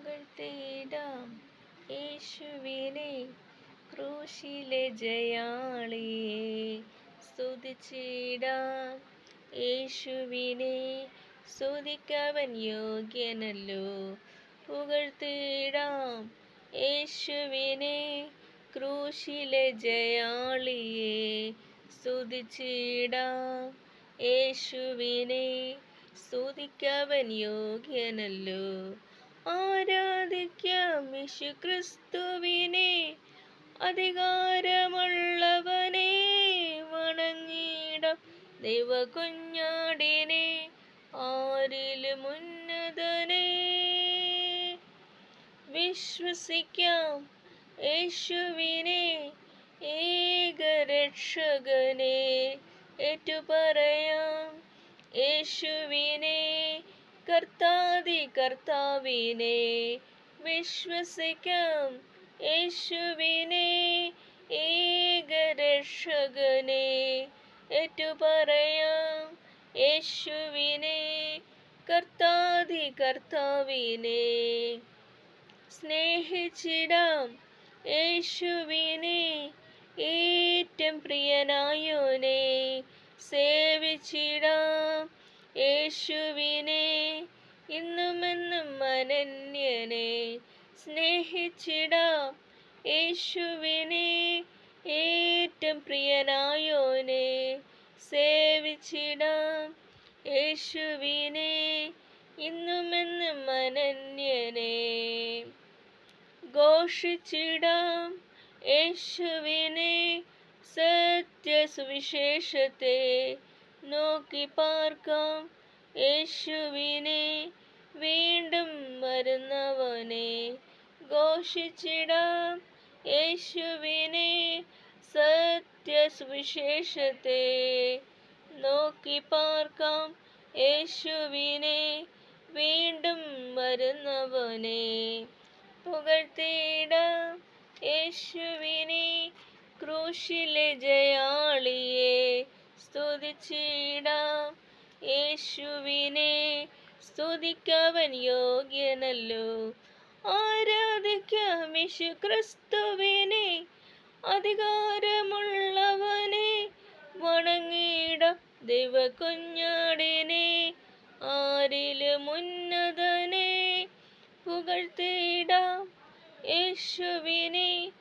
പുകഴ്ത്തിടാം യേശുവിനെ, ക്രൂശിലെ ജയാളിയെ. സ്തുതിച്ചിടാം യേശുവിനെ, സ്തുതിക്കവൻ യോഗ്യനല്ലോ. പുകഴ്ത്തിടാം യേശുവിനെ, ക്രൂശിലെ ജയാളിയെ. സ്തുതിച്ചിടാം യേശുവിനെ, സ്തുതിക്കവൻ യോഗ്യനല്ലോ. ആരാധിക്കാം യേശുക്രിസ്തുവിനെ, അധികാരമുള്ളവനെ. വണങ്ങിടാം ദൈവകുഞ്ഞാടിനെ, ആരിലും ഉന്നതനെ. വിശ്വസിക്കാം യേശുവിനെ, ഏകരക്ഷകനെ. ഏറ്റുപറയാം യേശുവിനെ, കർത്താതി കർത്താവിനെ. വിശ്വസിക്കാം യേശുവിനെ, ഏകരക്ഷകനെ. ഏറ്റുപറയാം യേശുവിനെ, കർത്താതി കർത്താവിനെ. സ്നേഹിച്ചിടാം യേശുവിനെ, ഏറ്റവും പ്രിയനായോനെ. സേവിച്ചിടാം യേശുവിനെ, ഇന്നുമെന്നും അനന്യനെ. സ്നേഹിച്ചിടാം യേശുവിനെ, ഏറ്റവും പ്രിയനായോനെ. സേവിച്ചിടാം യേശുവിനെ, ഇന്നുമെന്നും അനന്യനെ. ഘോഷിച്ചിടാം യേശുവിനെ, സത്യസുവിശേഷത്തെ. നോക്കി പാർക്കാം യേശുവിനെ, വീണ്ടും വരുന്നവനെ. ഘോഷിച്ചിടാം യേശുവിനെ, സത്യസുവിശേഷത്തെ. നോക്കി പാർക്കാം യേശുവിനെ, വീണ്ടും വരുന്നവനെ. പുകഴ്ത്തിടാം യേശുവിനെ, ക്രൂശിലെ ജയാളിയെ. സ്തുതിച്ചിടാം യേശുവിനെ, സ്തുതിക്കവൻ യോഗ്യനല്ലോ. ആരാധിക്കാം യേശുക്രിസ്തുവിനെ, അധികാരമുള്ളവനെ. വണങ്ങിടാം ദൈവകുഞ്ഞാടിനെ, ആരിലും ഉന്നതനെ. പുകഴ്ത്തിടാം യേശുവിനെ,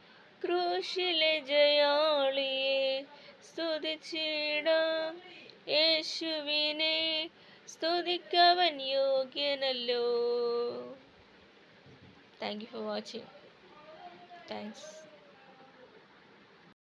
ക്രൂശിലെ ജയാളിയെ. സ്തുതിച്ചിടാം യേശുവിനെ, സ്തുതിക്കവൻ യോഗ്യനല്ലോ. Thank you for watching. Thanks.